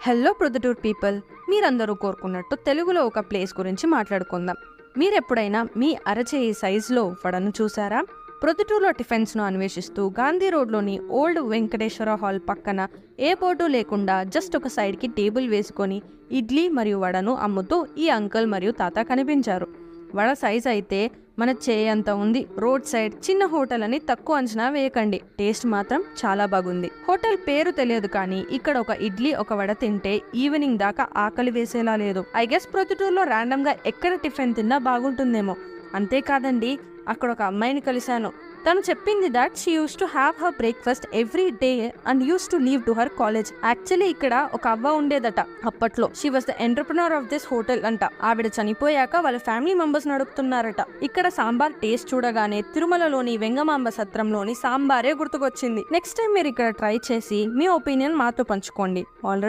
Hello Proddatur people, మీరందరూ కోరుకున్నట్టు తెలుగులో ఒక ప్లేస్ గురించి మాట్లాడుకుందాం. మీరెప్పుడైనా మీ అరచేయి సైజులో వడను చూసారా? ప్రొద్దుటూరులో టిఫిన్స్ను అన్వేషిస్తూ గాంధీ రోడ్లోని ఓల్డ్ వెంకటేశ్వర హాల్ పక్కన ఏ బోర్డు లేకుండా జస్ట్ ఒక సైడ్కి టేబుల్ వేసుకొని ఇడ్లీ మరియు వడను అమ్ముతూ ఈ అంకుల్ మరియు తాత కనిపించారు. వడ సైజ్ అయితే మన చేయంత ఉంది. రోడ్ సైడ్ చిన్న హోటల్ అని తక్కువ అంచనా వేయకండి, టేస్ట్ మాత్రం చాలా బాగుంది. హోటల్ పేరు తెలియదు కానీ ఇక్కడ ఒక ఇడ్లీ ఒక వడ తింటే ఈవినింగ్ దాకా ఆకలి వేసేలా లేదు. ఐ గెస్ ప్రొద్దుటూరులో ర్యాండమ్ గా ఎక్కడ టిఫిన్ తిన్నా బాగుంటుందేమో. అంతేకాదండి, అక్కడ ఒక అమ్మాయిని కలిశాను. తను చెప్పింది that she use to have her breakfast every day and use to leave to her college. Actually ఇక్కడ ఒక అవ్వ ఉండేదట అప్పట్లో. She was the entrepreneur of this hotel అంట. ఆవిడ చనిపోయాక వాళ్ళ ఫ్యామిలీ మెంబర్స్ నడుపుతున్నారట. ఇక్కడ సాంబార్ టేస్ట్ చూడగానే తిరుమలలోని వెంగమాంబ సత్రంలోని సాంబారే గుర్తుకొచ్చింది. నెక్స్ట్ టైం మీరు ఇక్కడ ట్రై చేసి మీ ఒపీనియన్ మాతో పంచుకోండి. ఆల్రెడీ